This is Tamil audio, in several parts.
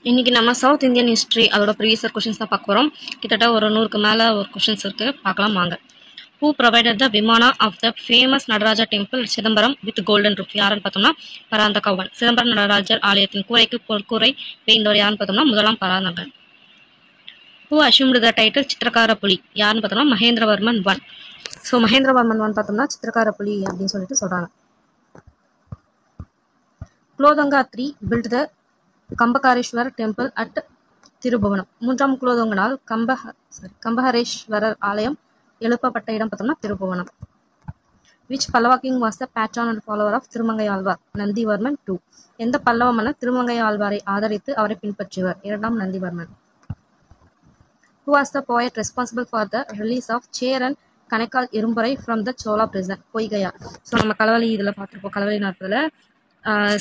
இன்னைக்கு நம்ம சவுத் இந்தியன் ஹிஸ்ட்ரி அதோட ப்ரீவியஸ் கொஸ்டின்ஸ் தான் பார்க்க போகிறோம். கிட்டத்தட்ட ஒரு 100க்கு மேலே ஒரு கொஸ்டின்ஸ் இருக்குது, பார்க்கலாம் வாங்க. Who provided the vimana of the famous Nataraja temple Chidambaram with golden roof? யாருன்னு பார்த்தோம்னா பராந்தகவன். சிதம்பரம் நடராஜர் ஆலயத்தின் கூரைக்கு பொற்கூரை வேந்தவர் யாருன்னு பார்த்தோம்னா முதலாம் Parantakan. Who assumed the title Chitrakara Puli? யாருன்னு பார்த்தோம்னா Mahendravarman I. So Mahendravarman I பார்த்தோம்னா சித்திரகார புலி அப்படின்னு சொல்லிட்டு சொல்கிறாங்க. Kulothunga III built the Kampaharesvarar temple at Thirubuvanam. மூன்றாம் குலோதுங்கனால் கம்பஹரேஸ்வரர் ஆலயம் எழுப்பப்பட்ட இடம் பார்த்தோம்னா Thirubuvanam. Which Pallava king was the patron and follower of Thirumangai Alvar? Nandivarman II. எந்த பல்லவ மன்னர் திருமங்கை ஆழ்வாரை ஆதரித்து அவரை பின்பற்றியவர்? இரண்டாம் Nandivarman. Who was the poet responsible for the release of Cheran Kanaikkal Irumporai from the Chola prison? Poigaiyar. So நம்ம களவழி இதில் பார்த்துருப்போம். களவழி நாட்டில்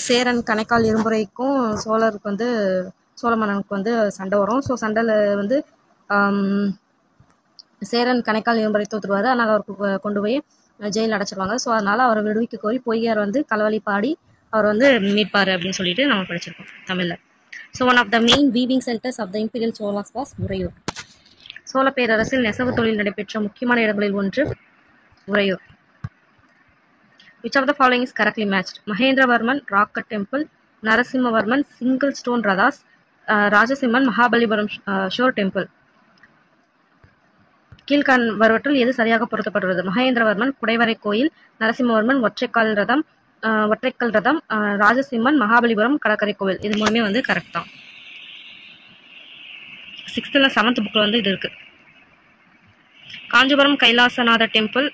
சேரன் கணைக்கால் இரும்புரைக்கும் சோழருக்கு வந்து சோழ மன்னனுக்கு சண்டை வரும். ஸோ சண்டையில் சேரன் கணைக்கால் இரும்புரை தோற்றுருவார். அதனால் அவருக்கு கொண்டு போய் ஜெயிலில் அடைச்சிருவாங்க. ஸோ அதனால் அவரை விடுவிக்க கோரி பொய்கையார் களவழி பாடி அவர் மீட்பார் அப்படின்னு சொல்லிட்டு நம்ம படிச்சிருக்கோம் தமிழில். So one of the main weaving centres of the imperial Cholas was Uraiyur. Chola பேரரசில் நெசவு தொழில் நடைபெற்ற முக்கியமான இடங்களில் ஒன்று Uraiyur. Which of the following is correctly matched? Mahendravarman rock cut temple, Narasimhavarman single stone rathas, Rajasimhan Mahabalipuram shore temple. கீழ்கான் வருவற்றில் எது சரியாக பொருத்தப்பட்டுள்ளது? மகேந்திரவர்மன் குடைவரை கோயில், நரசிம்மவர்மன் ஒற்றைக்கல் ரதம், ராஜசிம்மன் மகாபலிபுரம் கடற்கரை கோவில். இது மூணுமே கரெக்ட் தான். 6th 7th புக்கில் இது இருக்கு. Kanchipuram Kailasanathar temple,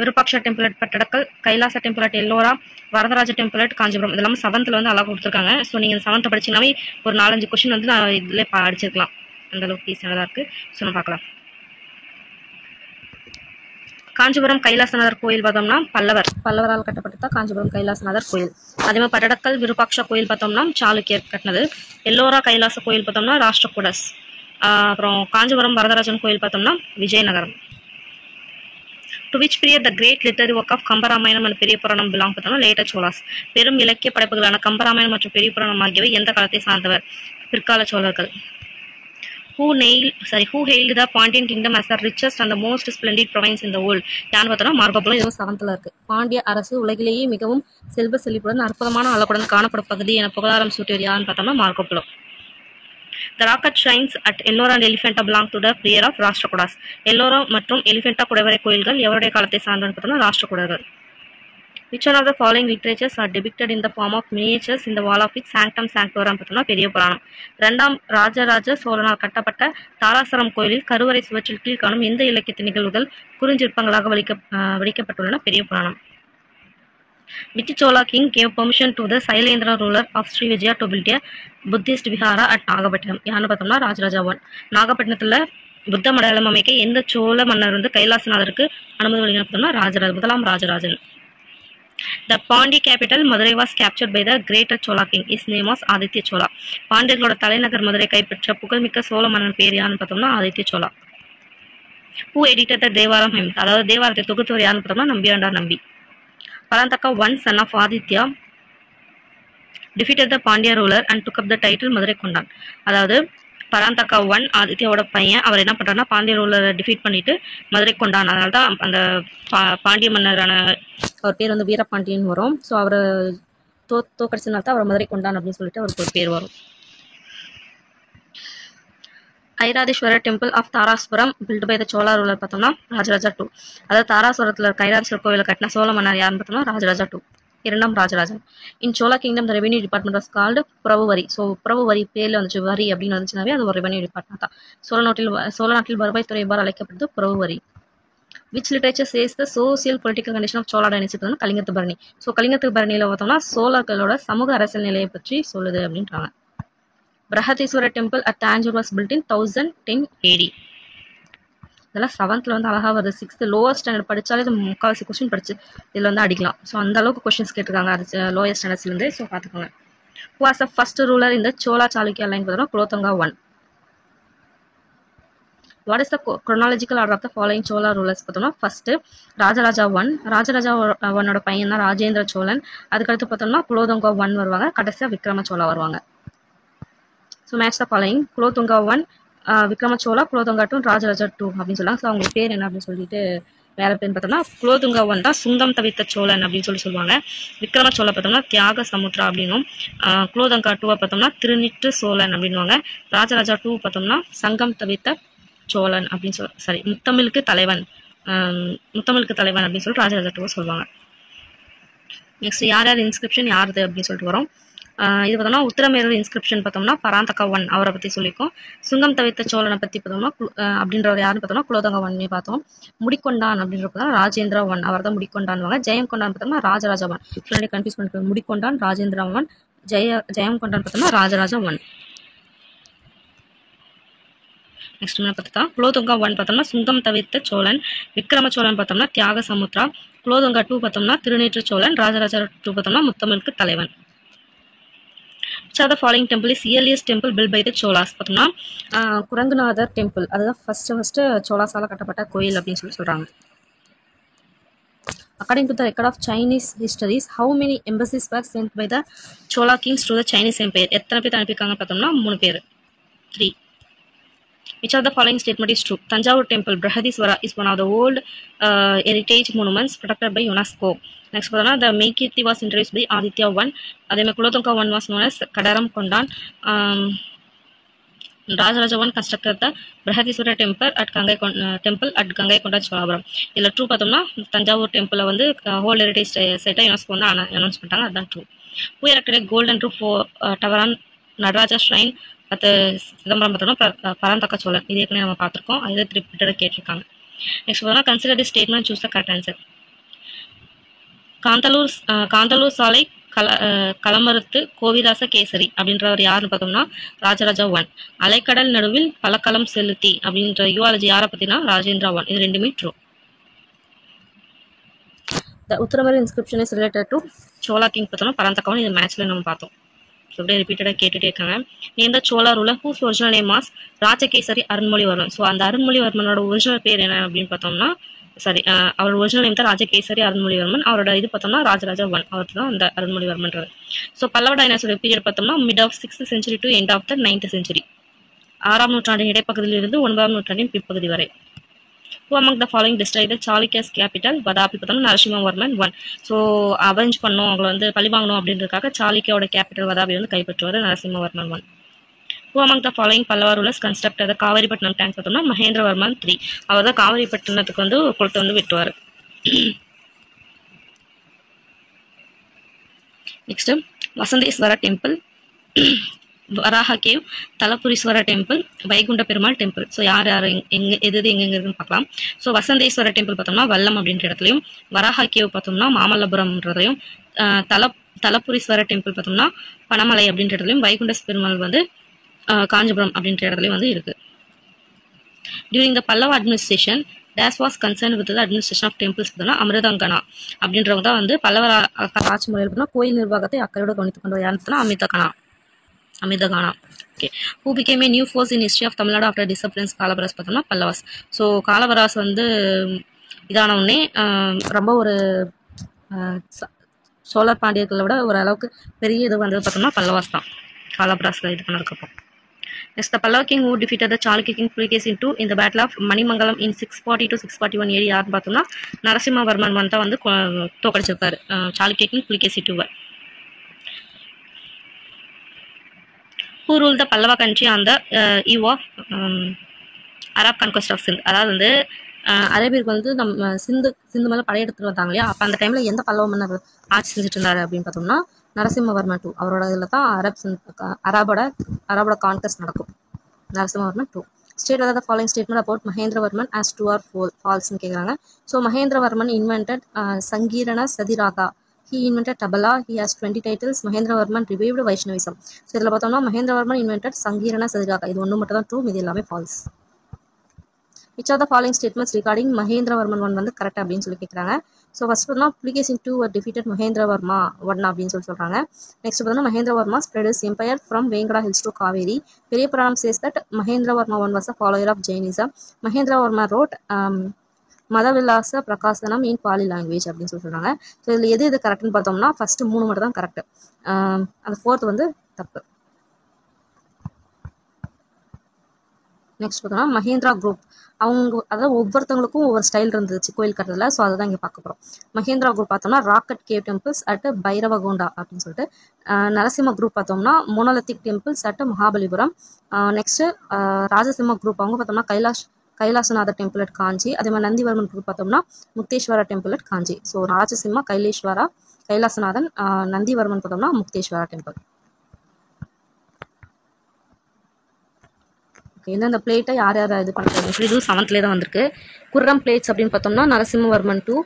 Virupaksha temple at Pattadakal, Kailasa temple at Ellora, Varadaraja temple at Kanchipuram. இதெல்லாம் 7th அழகாக கொடுத்துருக்காங்க. ஸோ நீங்கள் 7th படிச்சிங்கனாவே ஒரு 4-5 கொஸ்டின் நான் இதில் அடிச்சிருக்கலாம். அந்த அளவுக்கு ஈஸியானதாக இருக்குது. ஸோ நம்ம பார்க்கலாம். காஞ்சிபுரம் கைலாசநாதர் கோயில் பார்த்தோம்னா பல்லவரால் கட்டப்பட்டதா காஞ்சிபுரம் கைலாசநாதர் கோயில். அதே மாதிரி பட்டடக்கல் விருப்பாட்சா கோயில் பார்த்தோம்னா சாளுக்கியர் கட்டினது. எல்லோரா கைலாச கோயில் பார்த்தோம்னா ராஷ்டிரகூடஸ். அப்புறம் காஞ்சிபுரம் வரதராஜன் கோயில் பார்த்தோம்னா Vizianagaram. To which period the great literary work of Kambaramayanam and பெரிய புராணம் belong பார்த்தோம்னா later சோழாஸ். பெரும் இலக்கிய படைப்புகளான கம்பராமாயணம் மற்றும் பெரிய புராணம் ஆகியவை எந்த காலத்தை சார்ந்தவர்? பிற்கால சோழர்கள். Who hailed the Pandyan kingdom as the richest and the most splendid province in the world? யான்னு பார்த்தோம்னா மார்கோபுலம். இதுவும் 7th இருக்கு. பாண்டிய அரசு உலகிலேயே மிகவும் செல்வ செழிப்புடன் அற்புதமான அழகுடன் காணப்படும் பகுதி என புகழாரம் சூட்டியவர் யான்னு பார்த்தோம்னா மார்கோபுலம். The rocket shrines at Ellora and Elephanta belong to the period of ராஷ்டிரகூடாஸ். Ellora மற்றும் எலிஃபென்டா குடைவரை கோயில்கள் எவருடைய காலத்தை சார்ந்தன்னு பார்த்தோம்னா ராஷ்டிரகூடர்கள். Which one of the following literatures are depicted in the form of miniatures in the wall of its sanctum sanctorum பார்த்தோம்னா பெரிய புராணம். 2ஆம் ராஜராஜ சோழனால் கட்டப்பட்ட தாராசுரம் கோயிலில் கருவறை சுவற்றில் கீழ்காணும் எந்த இலக்கிய நிகழ்வுகள் குறிஞ்சிற்பங்களாக வடிக்கப்பட்டுள்ளன? பெரிய புராணம். Which Chola king gave permission to the Sailendra ruler of Srivijaya to build a Buddhist vihara at Nagapattinam? யான்னு பார்த்தோம்னா ராஜராஜா I. நாகப்பட்டினத்தில் புத்த மடாலயம் அமைக்க எந்த சோழ மன்னர் கைலாசநாதருக்கு அனுமதி வழங்கினா? முதலாம் Rajarajan. The Pandi capital Madurai was captured by the greater Chola king. His name was Aditya Chola. பாண்டியர்களோட தலைநகர் மதுரை கைப்பற்ற புகழ்மிக்க சோழ மன்னன் பேர் யான்னு பார்த்தோம்னா Aditya Chola. Who edited the Thevaram hymn? அதாவது தேவாரத்தை தொகுத்தவர் யாருன்னு பார்த்தோம்னா நம்பியாண்டார் நம்பி. Parantaka I, son of Aditya, defeated the Pandya ruler and took up the title Madurai கொண்டான். அதாவது பராந்தகா I ஆதித்யாவோட பையன் அவர் என்ன பண்றாருன்னா பாண்டிய ரூலரை டிஃபீட் பண்ணிட்டு மதுரை கொண்டான். அதனால தான் அந்த பாண்டிய மன்னரான அவர் பேர் வீரபாண்டியன் வரும். ஸோ அவரை தோக்கடிச்சதுனால தான் அவர் மதுரை கொண்டான் அப்படின்னு சொல்லிட்டு அவருக்கு ஒரு பேர் வரும். Airatheeswarar temple of Darasuram built by the Chola ruler பார்த்தோம்னா ராஜராஜா II. அதாவது தாராசுரத்தில் ஐராதீஸ்வரர் கோவிலை கட்டின சோழ மன்னர் யாருன்னு பார்த்தோம்னா ராஜராஜா II, 2ஆம் Rajarajan. In Chola kingdom the revenue department was called Puravuvari. So Puravuvari பேரில் வரி அப்படின்னு வந்துச்சுனாவே அது ஒரு ரெவன்யூ டிபார்ட்மெண்ட் தான். சோழ நாட்டில் வருவாய்த்துறை எவ்வாறு அழைக்கப்படுது? Puravuvari. Which literature shows the social political condition of Chola dynasty பார்த்தோம்னா கலிங்கத்து பரணி. ஸோ கலிங்கத்து பரணியில் பார்த்தோம்னா சோழர்களோட சமூக அரசியல் நிலையை பற்றி சொல்லுது அப்படின்றாங்க. Brihadeeswarar temple at Tanjore was built in 1010 AD. இதெல்லாம் 7th அழகாக வருது. 6th லோவர் ஸ்டாண்டர்ட் படித்தாலே இது முக்கால்வாசி கொஸ்டின் படிச்சு இதில் அடிக்கலாம். ஸோ அந்த அளவுக்கு கொஸ்டின்ஸ் கேட்டிருக்காங்க அது லோயர் ஸ்டாண்டர்ட்ஸ்லேருந்து. ஸோ பார்த்துக்கோங்க. Who was the first ruler in the Chola Chalukya line பார்த்தோம்னா Kulothunga I. What is the chronological order of the following Chola rulers பார்த்தோம்னா first Rajaraja I. Rajaraja I பையன் தான் ராஜேந்திர சோழன். அதுக்கடுத்து பார்த்தோம்னா குலோத்துங்கா I வருவாங்க. கடைசியாக விக்ரம சோழா வருவாங்க. So match the following Kulothunga 1, Vikramachola, Kulothunga 2, Rajaraja 2 அப்படின்னு சொல்லுவாங்க. ஸோ அவங்க பேர் என்ன அப்படின்னு சொல்லிட்டு வேற பேர் பார்த்தோம்னா குலோத்துங்கா 1 தான் சுங்கம் தவித்த சோழன் அப்படின்னு சொல்லுவாங்க. விக்ரமச்சோழா பார்த்தோம்னா தியாக சமுத்ரா அப்படின்னும், குலோத்துங்கா 2 பார்த்தோம்னா திருநிற்று சோழன் அப்படின்வாங்க. ராஜராஜா 2 பார்த்தோம்னா சங்கம் தவித்த சோழன் அப்படின்னு முத்தமிழுக்கு தலைவன் அப்படின்னு சொல்லிட்டு ராஜராஜா 2 சொல்லுவாங்க. நெக்ஸ்ட் யார் இன்ஸ்கிரிப்ஷன் யாருது அப்படின்னு சொல்லிட்டு வரும். இது பார்த்தோம்னா உத்திரமேரூர் இன்ஸ்கிரிப்ஷன் பார்த்தோம்னா பராந்தகா 1 அவரை பற்றி சொல்லியிருக்கோம். சுங்கம் தவித்த சோழனை பற்றி பார்த்தோம்னா அப்படின்றவர் யாருன்னு பார்த்தோம்னா குலோத்துங்கா 1 பார்த்தோம். முடிக்கொண்டான் அப்படின்றப்ப ராஜேந்திரா 1 அவர் தான் முடிக்கொண்டான்வாங்க. ஜெயம் கொண்டான் பார்த்தோம்னா ராஜராஜா 1. முன்னாடி கன்ஃபியூஸ் பண்ணிருக்கோம். முடிக்கொண்டான் ராஜேந்திரா 1, ஜெயம் கொண்டான் பார்த்தோம்னா ராஜராஜா 1. நெக்ஸ்ட் பார்த்தா குலோத்துங்கா 1 பார்த்தோம்னா சுங்கம் தவித்த சோழன், விக்ரமச்சோழன் பார்த்தோம்னா தியாக சமுத்ரா, குலோத்துங்கா 2 பார்த்தோம்னா திருநீற்று சோழன், ராஜராஜா 2 பார்த்தோம்னா முத்தமிழுக்கு தலைவன். Which of the following temple is earliest temple built by the Cholas? பார்த்தோம்னா குரங்குநாதர் டெம்பிள் அதுதான் ஃபர்ஸ்ட் சோலாஸால கட்டப்பட்ட கோயில் அப்படின்னு சொல்றாங்க. According to the record of Chinese histories, how many embassies were sent by the Chola kings to the Chinese empire? எத்தனை பேர் அனுப்பியிருக்காங்க பார்த்தோம்னா 3 பேர். 3. Which of the following statement is true? Tanjavur Temple, Brihadiswara, is one of the old heritage monuments protected by UNESCO. Next, the Meikirti was introduced by Aditya 1. Adema Kulothunga 1 was known as Kadaram Kondan. Rajaraja 1 constructed the Brihadiswara temple at Gangai Konda Cholapuram. Illa true pathomna Tanjavur Temple வந்து whole heritage site UNESCO வந்து announce பண்ணிட்டாங்க. அதான் true. Who erected a golden roof for tower on Nadaraja shrine at Chidambaram பார்த்தோம்னா பராந்தக சோழன். இது ஏற்கனவே நம்ம பார்த்துருக்கோம். அதை ரிப்பீட்டடாக கேட்டிருக்காங்க. நெக்ஸ்ட் பார்த்தோம்னா consider the statement, choose the correct answer. Kandalur Salai களமறுத்து கோவிதாச கேசரி அப்படின்றவர் யாருன்னு பார்த்தோம்னா ராஜராஜா 1. அலைக்கடல் நடுவில் பலக்களம் செலுத்தி அப்படின்ற யூஆலஜி யாரை பத்தினா ராஜேந்திரா 1. இது ரெண்டுமே true. The Uttarameru inscription is related to Chola king பார்த்தோம்னா பராந்தக 1. இது மேட்ச்ல நம்ம பார்த்தோம். அப்படியே ரிப்பீட்டடாக கேட்டுட்டே இருக்காங்க. Name the Chola ruler whose original name was Rajakesari Arunmozhivarman. So அந்த அருண்மொழிவர்மனோட ஒரிஜினல் பேர் என்ன அப்படின்னு பார்த்தோம்னா அவரோட ஒரிஜினல் நேம் தான் ராஜகேசரி அருண்மொழிவர்மன். அவரோட இது பார்த்தோம்னா ராஜராஜா 1. அவர் தான் அந்த அருண்மொழிவர்மன்றது. ஸோ பல்லவ டைனாசோட பீரியட் பார்த்தோம்னா mid of 6th century to end of the 9th century. 6ஆம் நூற்றாண்டின் இடைப்பகுதியிலிருந்து 9ஆம் நூற்றாண்டின் பிற்பகுதி வரை. Who among the following destroyed the Chalukya's capital? Vatapi பார்த்தோம்னா நரசிம்மவர்மன் 1. ஸோ அவெஞ்ச் பண்ணோம், அவங்களை வந்து பழிவாங்கணும் அப்படின்றதுக்காக சாளுக்கியாவோட கேபிட்டல் வதாபி வந்து கைப்பற்றுவார் Narasimhavarman 1. Who among the following Pallava rulers constructed the Kaveripattinam tank பார்த்தோம்னா மகேந்திரவர்மன் 3. அவர் தான் காவிரிப்பட்டினத்துக்கு வந்து கொடுத்து வந்து விட்டுவார். Next Vasantheswara temple, Varaha cave, Thalapureeswarar temple, Vaikunta Perumal temple. So யார் எது எங்க இருக்குன்னு பார்க்கலாம். ஸோ வசந்தேஸ்வரர் டெம்பிள் பார்த்தோம்னா வல்லம் அப்படின்ற இடத்துலையும், வராக கேவ் பார்த்தோம்னா மாமல்லபுரம்ன்றதையும், தலபுரீஸ்வரர் டெம்பிள் பார்த்தோம்னா பனமலை அப்படின்ற இடத்துலையும், வைகுண்ட பெருமாள் வந்து காஞ்சிபுரம் அப்படின்ற இடத்துலையும் வந்து இருக்கு. During the Pallava administration days was concern with the administration of temples பார்த்தோம்னா அமிர்தங்கனா அப்படின்றவங்க தான் வந்து பல்லவ ஆட்சி முறையில் பார்த்தோம்னா கோயில் நிர்வாகத்தை அக்கறையோட கவனித்துக் கொண்டு யாருன்னா அமிர்தகானா. Okay. Who became a new force in history of Tamil Nadu after டிசப்ளன்ஸ் காலவராஸ் பார்த்தோம்னா பல்லவாஸ். ஸோ காலவராஸ் வந்து இதான உடனே ரொம்ப ஒரு சோழர் பாண்டியர்களை விட ஓரளவுக்கு பெரிய இது வந்தது பார்த்தோம்னா பல்லவாஸ் தான் காலவராஸில் இது பண்ணதுக்கப்புறம். Next, the Pallava king who defeated the Chalukya king Pulikesi II in the battle of Manimangalam in 640 to 641 AD யாருன்னு பார்த்தோம்னா நரசிம்மவர்மன் தான் வந்து தோக்கடிச்சிருக்காரு Chalukya king Pulikesi II. Who ruled the Pallava country on the eve of Arab conquest of Sindh? அதாவது வந்து அரேபியருக்கு வந்து நம்ம சிந்து மேலே படையெடுத்துட்டு வந்தாங்க இல்லையா, அப்போ அந்த டைமில் எந்த பல்லவ மன்னர் ஆட்சி செஞ்சுட்டு இருந்தாரு அப்படின்னு பார்த்தோம்னா நரசிம்மவர்மன் 2. அவரோட இதில் தான் அரபோட கான்கஸ்ட் நடக்கும். நரசிம்மவர்மன் 2. ஸ்டேட் அதாவது following statement about Mahendravarman as true or ஃபால்ஸ்ன்னு கேட்குறாங்க. ஸோ மகேந்திரவர்மன் இன்வென்டட் சங்கீரண சதிராகா. He invented tabla. He has 20 titles. Mahendravarman revived Vaishnavism. So இதில் பார்த்தோம்னா மகேந்திரவர்மன் இன்வென்டட் சங்கீரண சதிராகா. இது ஒன்று மட்டும் தான் ட்ரூ, இது எல்லாமே false. Which of the following statements regarding Mahendravarman 1 வந்து கரெக்ட் அப்படின்னு சொல்லி கேட்குறாங்க. ஸோ ஃபர்ஸ்ட் பார்த்தோம்னா Pulikesi II were defeated Mahendravarma 1 அப்படின்னு சொல்கிறாங்க. நெக்ஸ்ட் பார்த்தோம்னா Mahendravarma spread his empire from Vengada hills to Kaveri. Periya Puranam says that Mahendravarma 1 was a follower of Jainism. Mahendravarma wrote Mattavilasa Prahasanam in Pali language அப்படின்னு சொல்கிறாங்க. ஸோ இதில் எது கரெக்ட்னு பார்த்தோம்னா ஃபர்ஸ்ட் 3 மட்டும் தான் கரெக்ட், அந்த 4th வந்து தப்பு. நெக்ஸ்ட் பார்த்தோம்னா மஹேந்திரா குரூப். அதாவது ஒவ்வொருத்தவங்களுக்கும் ஒவ்வொரு ஸ்டைல் இருந்துச்சு கோயில் கட்டுறதுல. ஸோ அதை தான் இங்கே பார்க்க போகிறோம். மஹேந்திரா குரூப் பார்த்தோம்னா ராக்கெட் கேவ் டெம்பிள்ஸ் அட் பைரவகோண்டா அப்படின்னு சொல்லிட்டு. நரசிம்ம குரூப் பார்த்தோம்னா monolithic temples at Mahabalipuram. Next Rajasimha group அவங்க பார்த்தோம்னா கைலாசநாதர் டெம்பிள் அட் காஞ்சி. அதே மாதிரி நந்திவர்மன் குரூப் பார்த்தோம்னா Mukteshwara temple at Kanchi. So Rajasimha Kailasanathan, Nandivarman பார்த்தோம்னா முக்தேஸ்வரா டெம்பிள். இந்த பிளேட்டை யார் இது பண்ணுறாங்க, இதுவும் 7th தான் வந்திருக்கு. குர்ரம் பிளேட்ஸ் அப்படின்னு பார்த்தோம்னா நரசிம்மவர்மன் 2.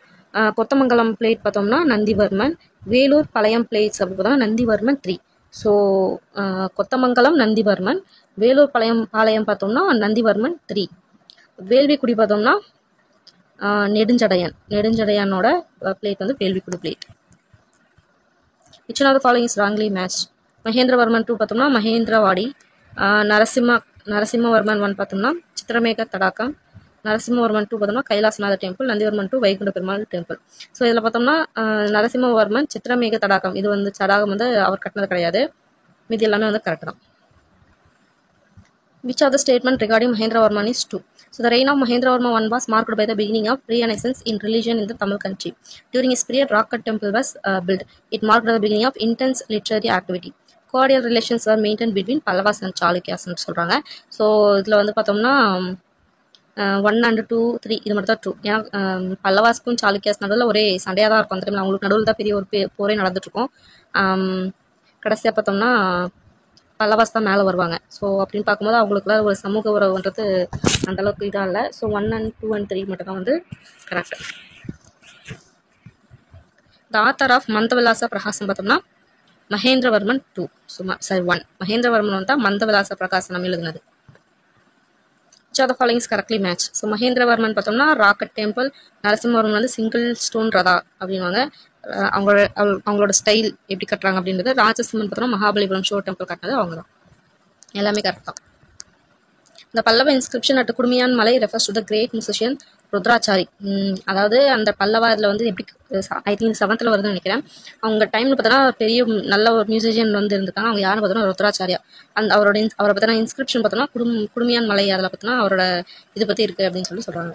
கொத்தமங்கலம் பிளேட் பார்த்தோம்னா நந்திவர்மன். வேலூர் பழையம் பிளேட்ஸ் அப்படி பார்த்தோம்னா நந்திவர்மன் 3. ஸோ கொத்தமங்கலம் நந்திவர்மன், வேலூர் பாளையம் பார்த்தோம்னா நந்திவர்மன் 3. வேள்விக்குடி பார்த்தோம்னா நெடுஞ்சடையனோட பிளேட் வந்து Velvikudi plate. which one of the following is wrongly matched? Mahendravarman 2 பார்த்தோம்னா மகேந்திரவாடி. நரசிம்மவர்மன் 1 பார்த்தோம்னா சித்திரமேக தடாகம். நரசிம்மவர்மன் 2 பார்த்தோம்னா Kailasanathar temple. Nandivarman 2 Vaikunta Perumal temple. So இதில் பார்த்தோம்னா நரசிம்மவர்மன் சித்திரமேக தடாகம், இது வந்து தடாகம் வந்து அவர் கட்டினது கிடையாது, மீதி எல்லாமே வந்து கரெக்ட் தான். Which of the statement regarding Mahendravarman is true? So the reign of Mahendravarma I was marked by the beginning of renaissance in religion in the Tamil country. During his period, Rocket Temple was built. It marked the beginning of intense literary activity. Cordial relations were maintained between Pallavas and Chalukyas ன்னு சொல்கிறாங்க. ஸோ இதில் வந்து பார்த்தோம்னா 1 and 2, 3 இது மட்டும் தான் ட்ரூ. ஏன்னா பல்லவாஸ்க்கும் சாளுக்கியாஸ் நடுவில் ஒரே சண்டையாக தான் இருக்கும். அந்த டைமில் அவங்களுக்கு நடுவில் தான் பெரிய ஒரு போரே நடந்துட்டுருக்கும். கடைசியாக பார்த்தோம்னா பல்லவாஸ் தான் மேலே வருவாங்க. ஸோ அப்படின்னு பார்க்கும்போது அவங்களுக்குள்ள ஒரு சமூக உறவுன்றது அந்தளவுக்கு இதாக இல்லை. ஸோ 1 and 2 and 3 மட்டும் தான் வந்து கரெக்ட். த ஆத்தர் ஆஃப் மந்தவிலாச பிரகாசம் பார்த்தோம்னா மகேந்திரவர்மன் 2. ஸோ 1 மகேந்திரவர்மன் வந்து தான் மந்தவிலாச பிரகாசனம் எழுதுனது. which of the following is correctly matched? So Mahendravarman பார்த்தோம்னா ராக்கெட் டெம்பிள். நரசிம்மவர்மன் வந்து சிங்கிள் ஸ்டோன் ரதா அப்படின்வாங்க. அவங்களோட ஸ்டைல் எப்படி கட்டுறாங்க அப்படின்றது. ராஜசிம்மன் பார்த்தோம்னா மகாபலிபுரம் ஷோ டெம்பிள் கட்டினது அவங்க தான். எல்லாமே கரெக்ட் தான். இந்த Pallava inscription at Kudumiyan Malai refers to the great musician Rudrachari. அதாவது அந்த பல்லவா இதில் வந்து எப்படி ஐ திங்க் 7th வருதுன்னு நினைக்கிறேன். அவங்க டைமில் பார்த்தோன்னா பெரிய நல்ல ஒரு மியூசிஷியன் வந்து இருந்திருக்காங்க. அவங்க யாருன்னு பார்த்தோன்னா ருத்ராச்சாரியா. அவரை பார்த்தோன்னா இன்ஸ்கிரிப்ஷன் பார்த்தோன்னா குடுமியான் மலை அதில் பார்த்தோன்னா அவரோட இது பற்றி இருக்குது அப்படின்னு சொல்கிறாங்க.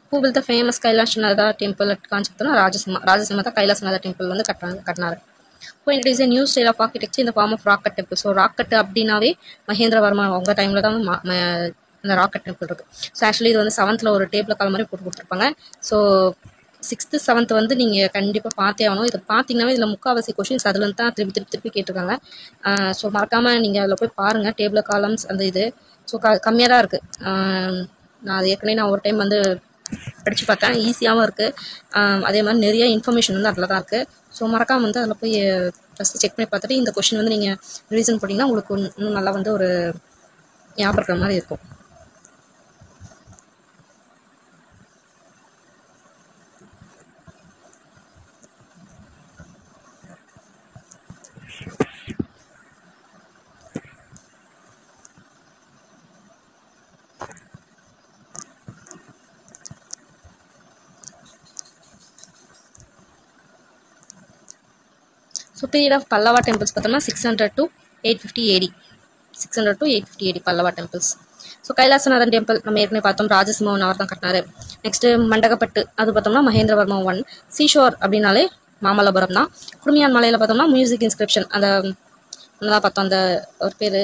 Who built the famous Kailasanatha temple at Kanchi பார்த்தோன்னா ராஜசிம்ம தான் கைலாசநாதா டெம்பிள் வந்து கட்டினாரு. Who introduced a new style of architecture in the form of rocket temple? So rocket அப்படின்னாவே மகேந்திரவர்மா அவங்க டைமில் தான் இந்த ராக்கெட் டெம்பிள் இருக்குது. ஸோ ஆக்சுவலி இது வந்து 7th ஒரு டேபிள் கால் மாதிரி போட்டு கொடுத்துருப்பாங்க. ஸோ 6th 7th வந்து நீங்கள் கண்டிப்பாக பார்த்தே ஆகணும். இதை பார்த்தீங்கன்னாவே இதில் முக்கால்வாசி கொஷின்ஸ் அதுலேருந்து தான் திருப்பி கேட்டிருக்காங்க. ஸோ மறக்காமல் நீங்கள் அதில் போய் பாருங்கள் டேபிள் காலம்ஸ் அந்த இது. ஸோ கம்மியாக தான் இருக்குது. நான் அது ஏற்கனவே ஒரு டைம் வந்து படித்து பார்த்தேன். ஈஸியாகவும் இருக்குது. அதே மாதிரி நிறைய இன்ஃபர்மேஷன் வந்து அதில் தான் இருக்குது. ஸோ மறக்காமல் வந்து அதில் போய் ஃபஸ்ட்டு செக் பண்ணி பார்த்துட்டு இந்த கொஷின் வந்து நீங்கள் ரிவிஷன் பண்ணிங்கன்னா உங்களுக்கு இன்னும் நல்லா வந்து ஒரு ஞாபகம் இருக்கிற மாதிரி இருக்கும். So period of Pallava temples பார்த்தோம்னா 600 to 850 AD. 600 to 850 AD Pallava temples. So Kailasanathan temple நம்ம ஏற்கனவே பார்த்தோம், ராஜசிம்மன் அவர் தான் கட்டினாரு. நெக்ஸ்ட்டு மண்டகப்பட்டு அது பார்த்தோம்னா மகேந்திரவர்மா 1. சீஷோர் அப்படின்னாலே மாமல்லபுரம் தான். குடுமியான் மலையில் பார்த்தோம்னா மியூசிக் இன்ஸ்கிரிப்ஷன் அந்த தான் பார்த்தோம். அந்த ஒரு பேர்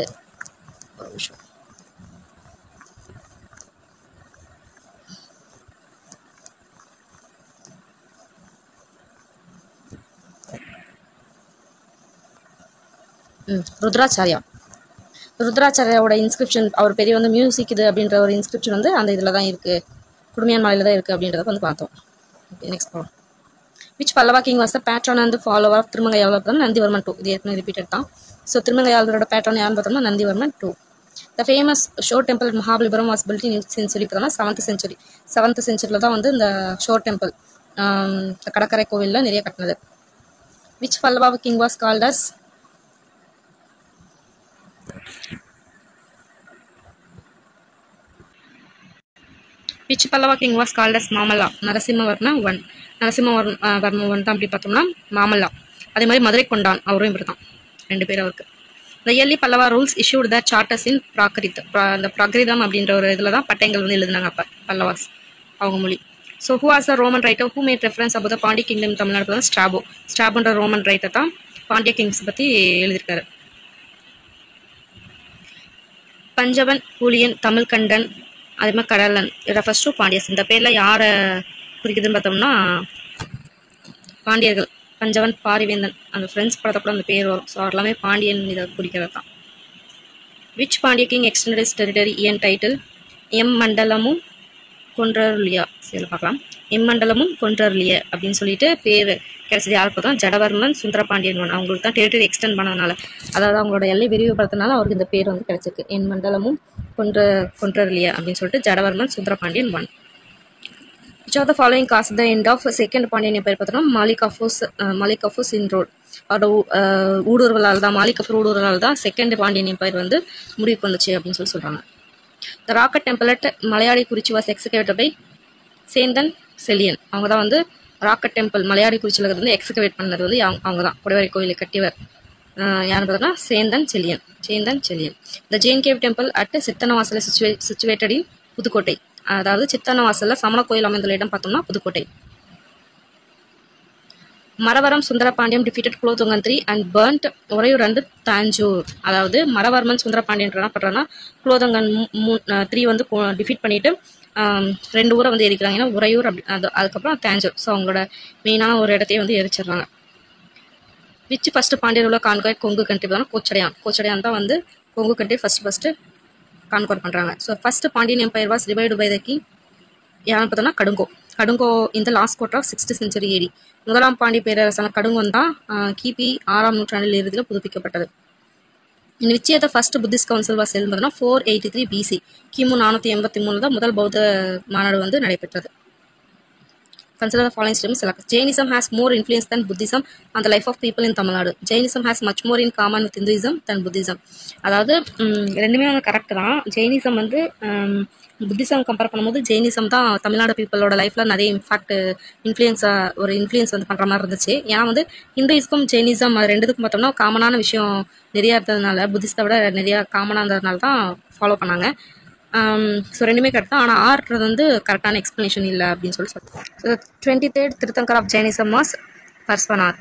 ஒரு விஷயம் ருத்ராச்சாரியாவோட இன்ஸ்கிரிப்ஷன் அவர் பெரிய வந்து மியூசிக் இது அப்படின்ற ஒரு இன்ஸ்கிரிப்ஷன் வந்து அந்த இதில் தான் இருக்குது, குடுமியான் மலையில் தான் இருக்குது அப்படின்றத வந்து பார்த்தோம். நெக்ஸ்ட் பார்ப்போம். Which Pallava king was the patron and follower of Thirumangaiyalvar பார்த்தோம்னா நந்திவர்மன் 2. இது ஏற்கனவே ரிப்பீட்டட் தான். ஸோ திருமங்கையாளரோட பேட்ரான் யாருன்னு பார்த்தோம்னா Nandivarman 2. The famous show temple Mahabalipuram was built in century பார்த்தோம்னா 7th சென்ச்சுரியில் தான் வந்து இந்த ஷோ டெம்பிள் கடற்கரை கோவிலில் நிறைய கட்டினது. Which Pallava king was called as Which Pallava king was called as Mamalla? Narasimhavarma 1. Narasimhavarma 1 தான் அப்படி பார்த்தோம்னா மாமல்லா. அதே மாதிரி மதுரை கொண்டான் அவரும் இப்படி தான் 2 பேர் அவருக்கு. The early Pallava rules issued the charters in Prakrit. அந்த பிராகிருதம் அப்படின்ற ஒரு இதில் தான் பட்டயங்கள் வந்து எழுதுனாங்க அப்போ பல்லவாஸ் அவங்க மொழி. So who was the Roman writer who made reference about the Pandya kingdom Tamil Nadu வந்து ஸ்ட்ராபோ. ஸ்ட்ராபோன்ற ரோமன் ரைட்டர் தான் பாண்டிய கிங்ஸ் பற்றி எழுதியிருக்காரு. பஞ்சவன், பூலியன், தமிழ்கண்டன், அதே மாதிரி கடலன் ரெஃபர்ஸ் டு பாண்டியஸ். இந்த பேரில் யாரை குறிக்குதுன்னு பார்த்தோம்னா பாண்டியர்கள். பஞ்சவன், பாரிவேந்தன், அந்த ஃப்ரெண்ட்ஸ் படத்தை கூட அந்த பேர் வரும். ஸோ எல்லாமே பாண்டியன் இதை குறிக்கிறது தான். Which Pandya king extended his territory and title? எம் மண்டலமும் கொன்றருளியா. சரி பார்க்கலாம். எம் மண்டலமும் கொன்றருளிய அப்படின்னு சொல்லிட்டு பேர் கிடைச்சது யாருக்கு பார்த்தோம்? ஜடவர்மன் சுந்தரபாண்டியன். அவங்களுக்கு தான் டெரிட்டரி எக்ஸ்டெண்ட் பண்ணதுனால, அதாவது அவங்களோட எல்லை விரிவுபடுத்தினால அவருக்கு இந்த பேர் வந்து கிடைச்சிருக்கு. என் மண்டலமும் கொன்றருளிய அப்படின்னு சொல்லிட்டு Jatavarman Sundarapandian 1. Which of the following caused the end of second Pandyan Empire? பார்த்தோம்னா மாலிக் கஃபூஸ் இன்ரோட். அவரோட ஊடுருவலால் தான், மாலிக் கஃபூர் ஊடுருவலால் தான் செகண்ட் பாண்டியன் எம்பையர் வந்து முடிவுக்கு வந்துச்சு அப்படின்னு சொல்கிறாங்க. The rock cut temple at Malaiyadikurichi was excavated by Sendan Seliyan. அவங்க தான் வந்து ராக்கட் டெம்பிள் மலையாளி குறிச்சியில் வந்து எக்ஸிகவேட் பண்ணது வந்து அவங்க தான். குடைவரை கோயிலை கட்டியவர் யாருன்னு பார்த்தோம்னா Sendan Seliyan. The Jain cave temple at Sittanavasal situated in Pudukkottai. அதாவது சித்தனவாசல்ல சமண கோயில் அமைந்துள்ள இடம் பார்த்தோம்னா Pudukkottai. Maravarman Sundarapandiyan defeated Kulothungan 3 and burnt Uraiyur and Tanjore. அதாவது மரவர்மன் சுந்தரபாண்டியன் என்ன பண்ணுறாங்கன்னா குலோத்துங்கன் 3 வந்து டிஃபீட் பண்ணிட்டு 2 ஊரை வந்து எரிக்கிறாங்க. ஏன்னா உறையூர் அப்படி அதுக்கப்புறம் தாஞ்சூர். ஸோ அவங்களோட மெயினான ஒரு இடத்தையே வந்து எரிச்சிடுறாங்க. விச் ஃபர்ஸ்ட் பாண்டியர் உள்ள கான்கர் கொங்கு கண்ட்ரி பார்த்தோம்னா கோச்சடையான் தான் வந்து கொங்கு கண்ட்ரி ஃபர்ஸ்ட் கான்கவர் பண்ணுறாங்க. So first Pandiyan empire was revived by the king யாருன்னு பார்த்தோம்னா கடுங்கோ இந்த last quarter of 6th century AD. முதலாம் பாண்டிய பேரரசான கடுங்கோன் தான் கிபி 6ஆம் நூற்றாண்டில் இறுதியில் புதுப்பிக்கப்பட்டது. In which year the first Buddhist council was held? 483 BC. கிமு 483 தான் முதல் பௌத்த மாநாடு வந்து நடைபெற்றது. Consider the following statements. Jainism has more influence than Buddhism on the life of people in Tamil Nadu. Jainism has much more in common with Hinduism than Buddhism. அதாவது ரெண்டுமே வந்து கரெக்ட் தான். ஜெயினிசம் வந்து புத்திசம் கம்பேர் பண்ணும்போது ஜெயினிசம் தான் தமிழ்நாடு பீப்புளோட லைஃப்பில் நிறைய இன்ஃப்ளூயன்ஸ் வந்து பண்ணுற மாதிரி இருந்துச்சு. ஏன்னா வந்து ஹிந்துயிஸ்க்கும் ஜெயினிசம் ரெண்டுத்துக்கும் பார்த்தோம்னா காமனான விஷயம் நிறையா இருந்ததுனால, புத்திஸ்தை விட நிறையா காமனாக இருந்ததுனால தான் ஃபாலோ பண்ணாங்க. ஸோ ரெண்டுமே கரெக்ட் தான். ஆனால் ஆர்ட்றது வந்து கரெக்டான எக்ஸ்ப்ளனேஷன் இல்லை அப்படின்னு சொல்லி சொல்லுவோம். 23rd Tirthankar of Jainism was Parshvanath.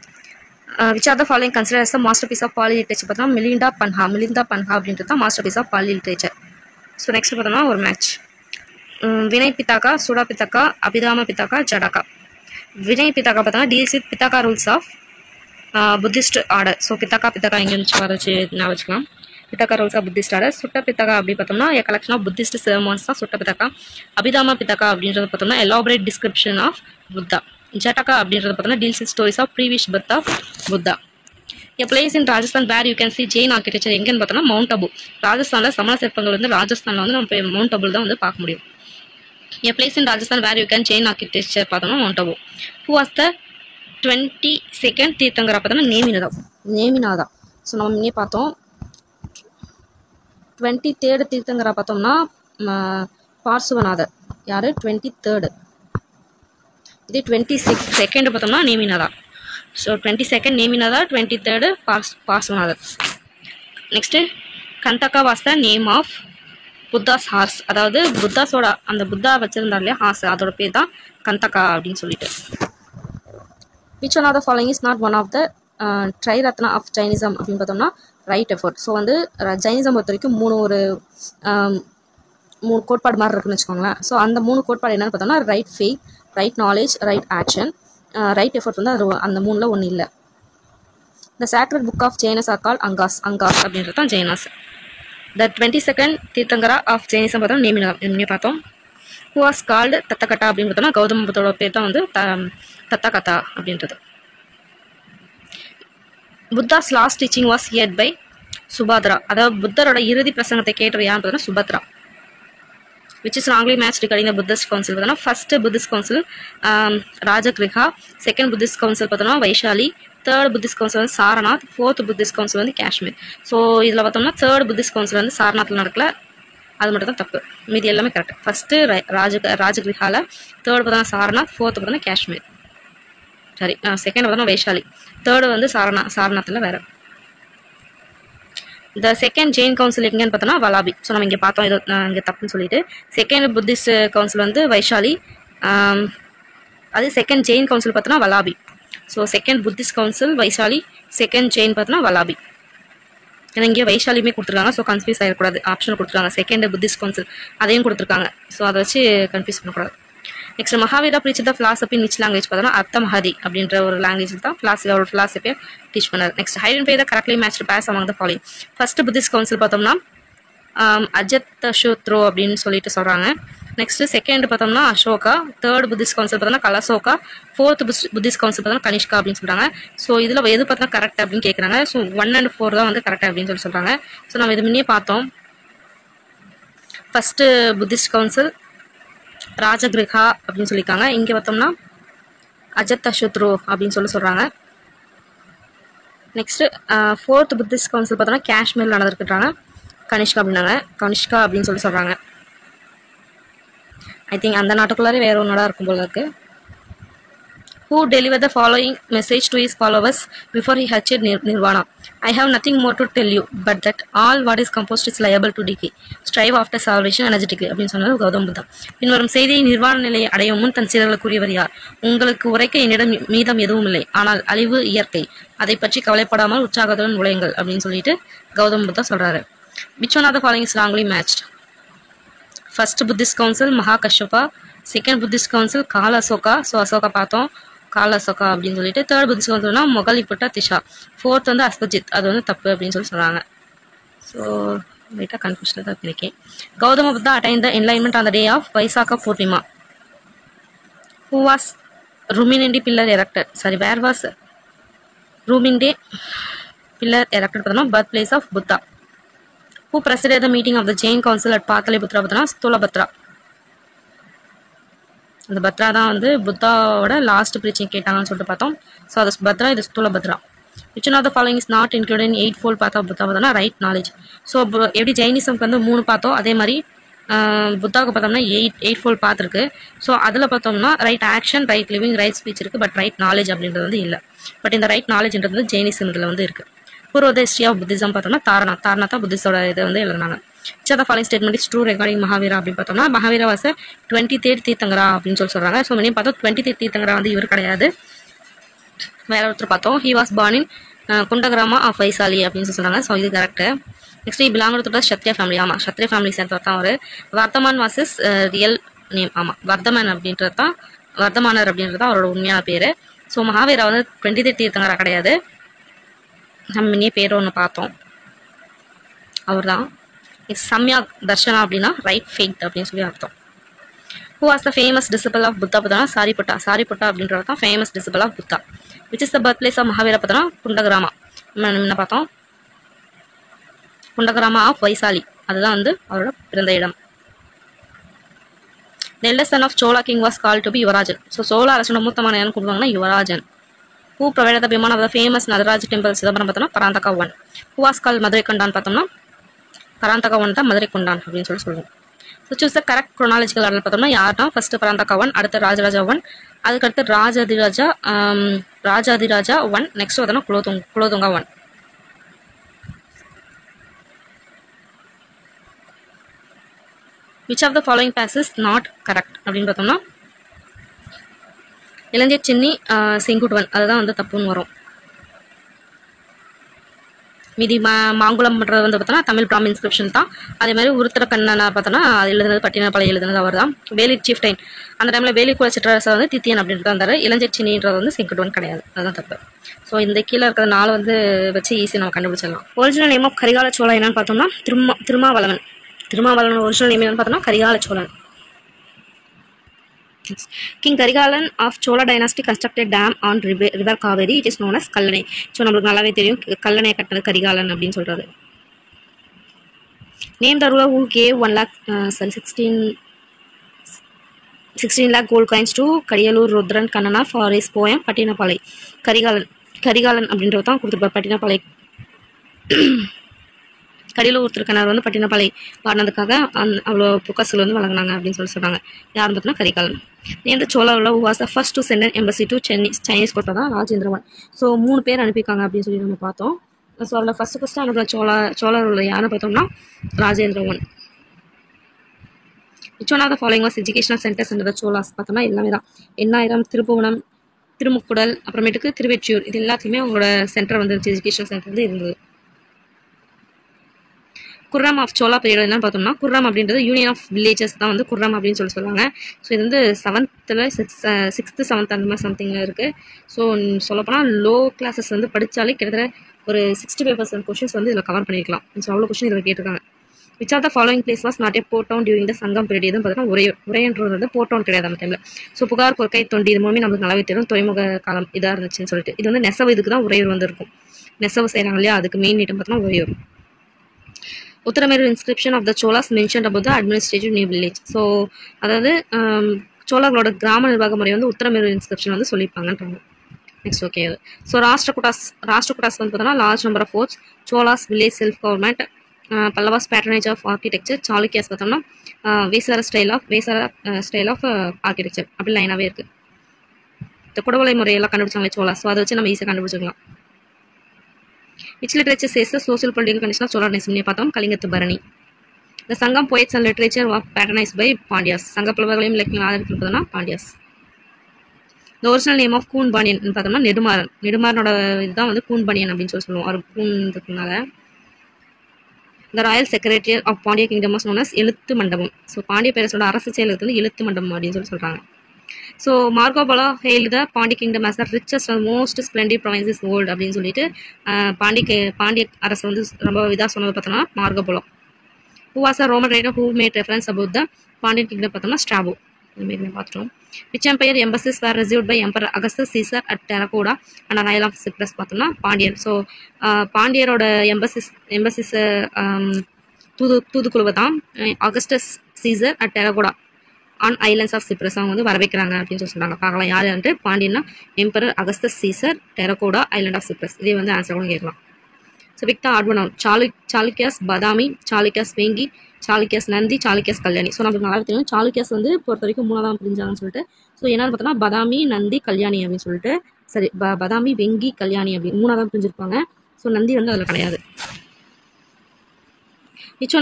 Which are the following consider as the masterpiece of Pali literature பார்த்தோம்னா மிலிந்தா பன்ஹா அப்படின்றது தான் masterpiece of Pali literature. So next பார்த்தோம்னா ஒரு மேட்ச். வினய் பித்தாக்கா, சுடா பித்தாக்கா, அபிதாம பித்தாக்கா, ஜடாக்கா. வினய் பித்தாக்கா பார்த்தோம்னா deals with Pitaka rules of Buddhist order. So Pitaka எங்கே இருந்துச்சு வச்சு நான் வச்சுக்கலாம். Pitaka rules of Buddhist order. Sutta Pitaka அப்படி பார்த்தோம்னா கலெக்ஷன் ஆஃப் புத்திஸ்ட் செர்மன்ஸ் தான் சுட்ட பித்தாக்கா. அபிதாம பித்தாக்கா அப்படின்றது பார்த்தோம்னா elaborate description of Buddha. Jataka அப்படின்றது பார்த்தோம்னா deals with stories of previous birth of Buddha. A place in Rajasthan where you can see Jain architecture எங்கன்னு பார்த்தோம்னா மவுண்ட் அபு. ராஜஸ்தானில் சமண சிற்பங்கள் வந்து ராஜஸ்தானில் வந்து நம்ம மவுண்ட் அபுல் தான் வந்து பார்க்க முடியும். A place in Rajasthan where you can Jain architecture பார்த்தோம்னா mount Abu. Who was the 22nd Tirthankara பார்த்தோம்னா நேமிநாதா. ஸோ நம்ம இங்கே பார்த்தோம். 23rd தீர்த்தங்கரா பார்த்தோம்னா பார்சுவநாதர். யார்? 23rd. இதே 22nd பார்த்தோம்னா Neminatha. So 22nd Neminatha, 23rd Parshvanathar. Next Kanthaka was the name of Buddha's horse. அதாவது புத்தாஸோட அந்த புத்தா வச்சிருந்தார் இல்லையா ஹார்ஸ், அதோட பேர் தான் கந்தக்கா அப்படின்னு சொல்லிட்டு. Which one of the following is not one of the Triratna of Jainism அப்படின்னு பார்த்தோம்னா ரைட் எஃபோர்ட். ஸோ வந்து ஜைனிசம் பொறுத்த வரைக்கும் மூணு கோட்பாடு மாதிரி இருக்குன்னு வச்சுக்கோங்களேன். ஸோ அந்த 3 கோட்பாடு என்னன்னு பார்த்தோம்னா right faith, right knowledge, right action. Right effort வந்து அந்த 3ல் ஒன்று இல்லை. The sacred book of Jains are called Angas அப்படின்றது தான் ஜெயினாஸ். த 22nd தீர்த்தங்கரா ஆஃப் ஜெயினிசம் பார்த்தோம் நேமிநாதா பார்த்தோம். ஹூ வாஸ் கால்டு தத்தகட்டா அப்படின்னு பார்த்தோம்னா கௌதம புத்தோட பேர் தான் வந்து தத்தகத்தா அப்படின்றது. Buddha's last teaching was heard by Subhadra. அதாவது புத்தரோட இறுதி பிரசங்கத்தை கேட்டது யாருன்னு பார்த்தோம்னா Subhadra. which is wrongly matched regarding the Buddhist council. பார்த்தோம்னா first Buddhist council Rajagriha, second Buddhist council பார்த்தோம்னா வைஷாலி, தேர்ட் புத்திஸ்ட் கவுன்சில் வந்து சாரநாத், ஃபோர்த் புத்திஸ்ட் கவுன்சில் வந்து காஷ்மீர். ஸோ இதில் பார்த்தோம்னா தேர்ட் புத்திஸ்ட் கவுன்சில் வந்து சாரநாத்தில் நடக்கல, அது மட்டும் தான் தப்பு. மீதி எல்லாமே கரெக்ட். ஃபர்ஸ்ட்டு ராஜகிருஹாவில், தேர்ட் பார்த்தோம்னா சாரநாத், ஃபோர்த் பார்த்தோம்னா காஷ்மீர். சரி, செகண்ட் பார்த்தோம்னா வைஷாலி, தேர்டு வந்து சாரநாத்தில் வேறு. த செகண்ட் ஜெயின் கவுன்சில் எங்கன்னு பார்த்தோம்னா வலாபி. ஸோ நம்ம இங்கே பார்த்தோம், இது இங்கே தப்புன்னு சொல்லிட்டு. செகண்ட் புத்திஸ்ட் கவுன்சில் வந்து வைஷாலி. அது செகண்ட் ஜெயின் கவுன்சில் பார்த்தோன்னா Valabhi. So second Buddhist council Vaishali, second Jain பார்த்தோன்னா வலாபி. ஏன்னா இங்கே வைஷாலியுமே கொடுத்துருக்காங்க, ஸோ கன்ஃபியூஸ் ஆகிடக்கூடாது. ஆப்ஷன் கொடுத்துருக்காங்க, செகண்ட் புத்திஸ்ட் கவுன்சில் அதையும் கொடுத்துருக்காங்க. ஸோ அதை வச்சு கன்ஃபியூஸ் பண்ணக்கூடாது. Next Mahavira preach the philosophy in which language பார்த்தோம்னா அர்த்த மஹதி அப்படின்ற ஒரு லாங்குவேஜ் தான் அவரோட ஃபிலாசபியை டீச் பண்ணார். Next identify the correctly matched pairs among the following. First Buddhist council பார்த்தோம்னா அஜத்தஷோத்ரோ அப்படின்னு சொல்லிட்டு சொல்கிறாங்க. நெக்ஸ்ட் செகண்ட் பார்த்தோம்னா அசோகா. தேர்ட் புத்திஸ்ட் கவுன்சில் பார்த்தோம்னா கலசோகா. ஃபோர்த் புத்திஸ்ட் கவுன்சில் பார்த்தோம்னா கனிஷ்கா அப்படின்னு சொல்கிறாங்க. ஸோ இதில் எது பார்த்தா கரெக்ட் அப்படின்னு கேட்குறாங்க. ஸோ 1 and 4 தான் வந்து கரெக்ட் அப்படின்னு சொல்லி சொல்கிறாங்க. ஸோ நம்ம இது முன்னே பார்த்தோம். ஃபர்ஸ்ட் புத்திஸ்ட் கவுன்சில் ராஜகிருஹா அப்படின்னு சொல்லியிருக்காங்க. இங்கே பார்த்தோம்னா அஜத்தஷோத்ரோ அப்படின்னு சொல்கிறாங்க. நெக்ஸ்ட் ஃபோர்த் புத்திஸ்ட் கவுன்சில் பார்த்தோம்னா காஷ்மீரில் நடந்திருக்குறாங்க. கனிஷ்கா அப்படின்னாங்க. கனிஷ்கா அப்படின்னு சொல்கிறாங்க. ஐ திங்க் அந்த நாட்டுக்குள்ளாரே வேற ஒரு நாடாக இருக்கும் போல இருக்கு. Who delivered the following message to his followers before he achieved nirvana? I have nothing more to tell you, but that all what is composed is liable to decay. Strive after salvation energetically. அப்படின்னு சொன்னது கௌதம் புத்தா. பின்வரும் செய்தியை நிர்வாண நிலையை அடையும் முன் தன் சீடர்களுக்கு கூறியவர் யார்? உங்களுக்கு உரைக்க என்னிடம் மீதம் எதுவும் இல்லை, ஆனால் அழிவு இயற்கை, அதை பற்றி கவலைப்படாமல் உற்சாகத்துடன் நுழையுங்கள் அப்படின்னு சொல்லிட்டு கௌதம் புத்தா சொல்றாரு. Which one of the following is wrongly matched? First Buddhist Council Mahakashapa. Second Buddhist Council Kala Asoka. So Ashoka பார்த்தோம், கால அசோகா அப்படின்னு சொல்லிட்டு. தேர்ட் புத்திஸ்ட் கவுன்சில்னா மொகலிபுட்டா திஷா. ஃபோர்த் வந்து அஸ்வஜித், அது வந்து தப்பு அப்படின்னு சொல்கிறாங்க. ஸோ லைட்டாக கன்ஃபியூஷன் தான் இருக்கேன். Gautama Buddha attained the enlightenment on the day of Vaisakha Purnima. Who was Rummindei pillar erected? Sorry, where was Rummindei pillar erected பார்த்தோம்னா birth place of Buddha. Who presided the meeting of the Jain Council at Pataliputra பார்த்தோம்னா ஸ்தூலபத்ரா. அந்த பத்ரா தான் வந்து புத்தாவோட லாஸ்ட் பிரீச்சிங் கேட்டாங்கன்னு சொல்லிட்டு பார்த்தோம். ஸோ அது பத்ரா, இது ஸ்தூலபத்ரா. Which one of the following is not included in 8-fold path of Buddha பார்த்தோம்னா ரைட் நாலேஜ். ஸோ எப்படி ஜெயினிசம்க்கு வந்து 3 பார்த்தோம், அதே மாதிரி புத்தாவுக்கு பார்த்தோம்னா 8-fold பாத் இருக்கு. ஸோ அதில் பார்த்தோம்னா right action, right living, right speech இருக்கு. பட் ரைட் நாலேஜ் அப்படின்றது வந்து இல்லை. பட் இந்த ரைட் நாலேஜ்ன்றது வந்து ஜெயினிசம் இதில் வந்து இருக்கு. பூர்வத ஹிஸ்ட்ரி ஆஃப் புத்திசம் பார்த்தோம்னா தாரணா தான் புத்திஸோட இதை வந்து எழுதுனாங்க. the following statement is true regarding Mahavira அப்படின்னு பார்த்தோம்னா மகாவீரா வாச 23rd தீர்த்தங்கரா அப்படின்னு சொல்கிறாங்க. ஸோ முன்னே பார்த்தோம் 23rd தீர்த்தங்கரா வந்து இவர் கிடையாது, வேற ஒருத்தர் பார்த்தோம். He was born in Kundagrama of Vaishali அப்படின்னு சொல்கிறாங்க. ஸோ இது correct. Next belong to Kshatriya family. ஆமாம், சத்ரியா ஃபேமிலி சேர்ந்தவர் தான் அவர். Vardhaman was his real name. ஆமாம், வர்தமான் அப்படின்றது தான், வர்தமானர் அப்படின்றது தான் அவரோட உண்மையான பேர். ஸோ மகாவீரா வந்து 23rd தீர்த்தங்கரா கிடையாது. நம்ம முன்னே பேர் ஒன்று பார்த்தோம், அவர் தான். சம்யா தர்ஷனா அப்படின்னா ரைட் ஃபெய்த் அப்படின்னு சொல்லி அர்த்தம். Who was the famous disciple of Buddha பார்த்தோம்னா சாரிபுட்டா. சாரிபுட்டா அப்படின்றது தான் famous disciple of Buddha. Which is the birth place of Mahavira பார்த்தோம்னா குண்டகிராமா. என்ன பார்த்தோம், குண்டகிராமா ஆஃப் வைசாலி, அதுதான் வந்து அவரோட பிறந்த இடம். The eldest son of Chola king was called to be யுவராஜன். ஸோ சோழ அரசனோட மூத்தமான யாரும் கூப்பிடுவாங்கன்னா Yuvarajan. Who provided the Bhiman of the famous Nadaraj temple Chidambaram பார்த்தோம்னா பராந்தகா 1. Who was called மதுரை கொண்டான் பார்த்தோம்னா பராந்தகா 1 தான் மதுரை கொண்டான் அப்படின்னு சொல்லி சொல்லுவோம். So choose the correct chronological order பார்த்தோம்னா யார்னா ஃபர்ஸ்ட் பராந்தகா 1, அடுத்து ராஜராஜா 1, அதுக்கடுத்து ராஜாதிராஜா 1, நெக்ஸ்ட் பார்த்தோம்னா குலோதுங்கா 1. Which of the following passes not correct அப்படின்னு பார்த்தோம்னா இளஞ்சேட் சின்னி செங்குட்டுவன், அதுதான் வந்து தப்புன்னு வரும். மீதி மாங்குளம் பண்ணுறது வந்து பார்த்தோன்னா தமிழ் பிராமி இன்ஸ்கிரிப்ஷன் தான். அதே மாதிரி உருத்திர கண்ணனை பார்த்தோன்னா அது எழுதுனது பட்டினப்பாளை எழுதுனது அவர் தான். வேலி சீஃப்டைன் அந்த டைமில் வேலி குல சிற்றரசர் வந்து தித்தியன் அப்படின்ட்டு இருந்தார். இளஞ்சேட் சின்னின்றது வந்து செங்குட்டுவன் கிடையாது, அதுதான் தப்பு. ஸோ இந்த கீழே இருக்கிற 4 வந்து வச்சு ஈஸியாக நம்ம கண்டுபிடிச்சிடலாம். Original name of Karikala Chola என்னன்னு பார்த்தோம்னா திருமாவளவன். திருமாவளவன் ஒரிஜினல் நேம் என்னன்னு பார்த்தோம்னா Karikala Cholan. King Karigalan of Chola dynasty constructed dam on river Kaveri. It is known as Kallanai. So நம்மளுக்கு நல்லாவே தெரியும் கல்லணை கட்டினது கரிகாலன் அப்படின்னு சொல்றது. Name the ruler who gave 16 lakh gold coins to Kadiyalur Rudran Kannana for his poem Pattinapalai. Karikalan அப்படின்றத தான் கொடுத்துருப்பார் பட்டினப்பாளை. கடியில் ஒருத்தருக்கனர் வந்து பட்டினப்பாளை பாடினதுக்காக அவ்வளோ புக்காசுகள் வந்து வழங்கினாங்க அப்படின்னு சொல்கிறாங்க. யாருன்னு பார்த்தோன்னா கரிகாலன். நேர்ந்த சோழாவில் was the first to send an embassy to Chinese கோட்டை தான் ராஜேந்திரவன். ஸோ 3 பேர் அனுப்பியிருக்காங்க அப்படின்னு சொல்லி நம்ம பார்த்தோம். ஸோ அதில் ஃபஸ்ட்டு அனுப்புகிற சோழர் யாருன்னு பார்த்தோம்னா Rajendra one. Which one of the following was educational centers இந்த சோலாஸ் பார்த்தோம்னா எல்லாமே தான். எண்ணாயிரம், திருப்புவனம், திருமுக்குடல், அப்புறமேட்டுக்கு திருவெற்றியூர், இது எல்லாத்தையுமே அவங்களோட சென்டர் வந்துருச்சு, எஜுகேஷனல் சென்டர் வந்து இருந்தது. குர்ரம் ஆஃப் சோலா பீரியட் என்னன்னு பார்த்தோம்னா, குர்ரம் அப்படின்றது யூனியன் ஆஃப் வில்லேஜஸ் தான் வந்து குர்ரம் அப்படின்னு சொல்லுவாங்க. ஸோ இது வந்து 6th 7th அந்த மாதிரி சம்திங்கில் இருக்குது. ஸோ சொல்லப்போனால் லோ கிளாஸஸ் வந்து படித்தாலே கிட்டத்தட்ட ஒரு 65% கொஷின்ஸ் வந்து இதில் கவர் பண்ணியிருக்கலாம். ஸோ அவ்வளோ கொஷின் இதில் கேட்டிருக்காங்க. Which are the following place was not a port town during the Sangam period? எதுவும் பார்த்தீங்கன்னா உரையன்றது வந்து போர்ட் டவுன் கிடையாது அந்த டைமில். ஸோ புகார், கொற்கை, தொண்டி இது மூலமே நமக்கு நல்லாவே தெரியும் துறைமுக காலம் இதாக இருந்துச்சுன்னு சொல்லிட்டு. இது வந்து நெசவு, இதுக்கு தான் உறையூர் வந்து இருக்கும். நெசவு செய்கிறாங்க இல்லையா, அதுக்கு மெயின் ஐட்டம் பார்த்தோம்னா Uraiyur. Uttaramerur inscription of the Cholas mention about the administrative new village. So அதாவது சோழர்களோட கிராம நிர்வாக முறை வந்து உத்தரமேரு இன்ஸ்கிரிப்ஷன் வந்து சொல்லியிருப்பாங்கன்றாங்க. Next okay. ஸோ ராஷ்டிரகூடாஸ் வந்து பார்த்தோம்னா large number of forts, Cholas village self government, Pallavas patronage of architecture, Chalukyas பார்த்தோம்னா வேசார ஸ்டைல் ஆஃப் ஆர்கிடெக்சர் அப்படி லைனாகவே இருக்குது. இந்த குடவலை முறையெல்லாம் கண்டுபிடிச்சாங்களே சோலாஸ், ஸோ அதை வச்சு நம்ம ஈஸியாக கண்டுபிடிச்சிக்கலாம். Which literature says the social political condition of Cholar நேசம் பார்த்தோம், Kalingathu Parani. The Sangam poets and literature of patronise by Pandyas, சங்க புலவர்களையும் இலக்கியம் ஆதரித்து பார்த்தோம்னா Pandyas. The original name of Koon Pandiyan பார்த்தோம்னா நெடுமாறன். நெடுமாறனோட இதுதான் வந்து கூன் பாண்டியன் அப்படின்னு சொல்லுவோம். அவர் கூன் இருக்கிறதுனால. The royal secretariat of Pandya kingdom was known as Ezhuthu Mandapam. So Pandya பேரரசோட அரசு செயலுக்கு வந்து எழுத்து மண்டபம் அப்படின்னு சொல்கிறாங்க. So Marco Polo hail the Pandi kingdom as the richest and most splendid province is world அப்படின்னு சொல்லிட்டு பாண்டிய அரசு வந்து ரொம்ப இதாக சொன்னது பார்த்தோம்னா Marco Polo. Who was a Roman writer who made reference about the Pandiyan kingdom பார்த்தோம்னா ஸ்ட்ராபோ. இதுமாரி பார்த்துட்டோம். Which empire embassies were received by emperor Augustus Caesar at Terracotta and royal of Cyprus பார்த்தோம்னா பாண்டியன். ஸோ பாண்டியரோட எம்பசிஸ் தூதுக்குழுவை தான் Augustus Caesar at Terracotta on islands of Cyprus அவங்க வந்து வரவேற்கிறாங்க அப்படின்னு சொல்கிறாங்க. பார்க்கலாம் யாருன்ட்டு. பாண்டியன்னா emperor Augustus Caesar, Terracotta, island of Cyprus. இதே வந்து ஆன்சர் கூட கேட்கலாம். ஸோ விக்டா ஆட்வனவுன் சாளுக்கியாஸ் பாதாமி, சாளுக்கியாஸ் வேங்கி, சாளுக்கியாஸ் நந்தி, சாளுக்கியாஸ் கல்யாணி. ஸோ நமக்கு நல்லா தெரியும் சாளுக்கியாஸ் வந்து பொறுத்த வரைக்கும் 3ஆம் பிரிஞ்சாங்கன்னு சொல்லிட்டு. ஸோ என்னன்னு பார்த்தோம்னா பாதாமி, நந்தி, கல்யாணி அப்படின்னு சொல்லிட்டு. சரி, பாதாமி, வெங்கி, கல்யாணி அப்படி 3ஆம் பிரிஞ்சிருப்பாங்க. ஸோ நந்தி வந்து அதில் கிடையாது. Which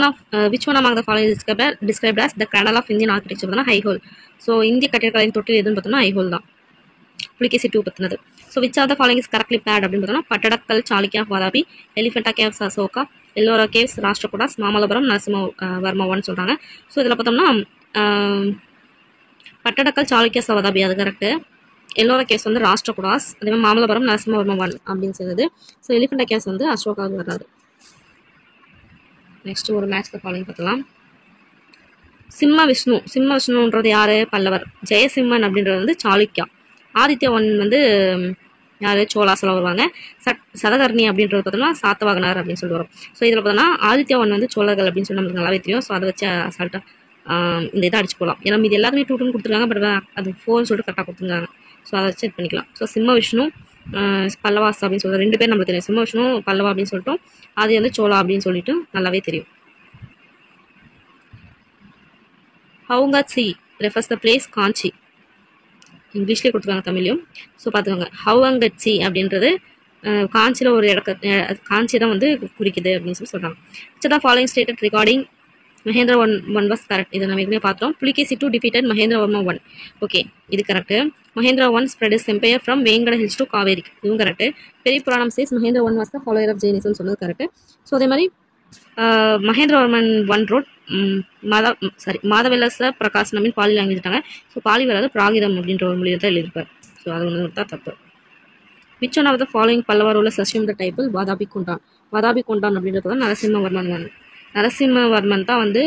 one among the following is described as the cradle of Indian architecture? பார்த்தோம்னா ஹைஹோல். ஸோ இந்திய கட்டிடக்கலையின் தொட்டில் எதுன்னு பார்த்தோம்னா ஹைஹோல் தான். புலிகேசி 2 பற்றினது. So which are the following is correctly paired அப்படின்னு பார்த்தோம்னா பட்டடக்கல் சாளுக்கியா வாதாபி, எலிஃபென்டா கேவ்ஸ் அசோகா, எல்லோரா கேவ்ஸ் ராஷ்டிரகூடாஸ், மாமல்லபுரம் நரசிம்மவர்மா 1 சொல்கிறாங்க. ஸோ இதில் பார்த்தோம்னா பட்டடக்கல் சாளுக்கியாஸ் வாதாபி அது கரெக்டு. எல்லோரா கேவ்ஸ் வந்து ராஷ்டிரகூடாஸ், அதே மாதிரி மாமல்லபுரம் நரசிம்மவர்மா 1 அப்படின்னு சொல்லுது. ஸோ எலிஃபென்டா கேவ்ஸ் வந்து அசோகாவுக்கு வராது. நெக்ஸ்ட் ஒரு மேட்ச் த ஃபாலோயிங் பார்த்தலாம். சிம்ம விஷ்ணுன்றது யாரு? பல்லவர். ஜெயசிம்மன் அப்படின்றது வந்து சாளுக்கியா. ஆதித்ய ஒன் வந்து யாரு? சோலாஸ்ல வருவாங்க. சதகர்ணி அப்படின்றது பார்த்தோம்னா சாத்தவாகனார் அப்படின்னு சொல்லி வரும். ஸோ இதில் பார்த்தோம்னா ஆதித்ய ஒன் வந்து சோழர்கள் அப்படின்னு சொல்லி நமக்கு நல்லாவே தெரியும். ஸோ அதை வச்சு அசால்ட்டாக இந்த இதை அடிச்சு போகலாம். ஏன்னா இது எல்லாத்துமே 2 கொடுத்துருக்காங்க, பட் அது 4 சொல்லிட்டு கரெக்டாக கொடுத்துருக்காங்க. ஸோ அதை வச்சு செக் பண்ணிக்கலாம். ஸோ சிம்ம விஷ்ணு பல்லவாஸ் அப்படின்னு சொல்லிட்டு 2 பேர் நம்மளுக்கு தெரியும். சிம்ம விஷ்ணு பல்லவா அப்படின்னு சொல்லிட்டோம். அது வந்து சோழா அப்படின்னு சொல்லிட்டு நல்லாவே தெரியும். ஹவுங்கட்சி ரெஃபர்ஸ் த பிளேஸ் காஞ்சி. இங்கிலீஷ்லேயே கொடுத்துருக்காங்க தமிழ்லையும். ஸோ பார்த்துக்கோங்க. ஹவுங்கட்சி அப்படின்றது காஞ்சியில் ஒரு காஞ்சி தான் வந்து குறிக்குது அப்படின்னு சொல்லி சொல்கிறாங்க. Which the following stated regarding Mahendra one was correct. இதை நம்ம ஏற்கனவே பார்த்தோம். புலிகேசி 2 டிஃபீட்டட் மகேந்திரவர்மா 1. ஓகே, இது correct. Mahendra 1 spread his empire from Venkata hills to Kaveri. இதுவும் correct. Periya Puranam says Mahendra 1 was the follower of Jainism சொன்னது கரெக்டு. ஸோ அதே மாதிரி மகேந்திரவர்மன் 1 ரோட் மாதவிலாச பிரகாசனமின் பாலி லாங்குவேஜ்ட்டாங்க. ஸோ பாலி வராது, பிராகிதம் அப்படின்ற ஒரு மொழியை தான் எழுதியிருப்பார். ஸோ அது ஒன்று தான் தப்பு. Which one of the following பல்லவர் உள்ள சசியம் த டைப்பிள் வாதாபி கொண்டான் அப்படின்றது தான் நரசிம்மவர்மன் 1. நரசிம்மவர்மன் தான் வந்து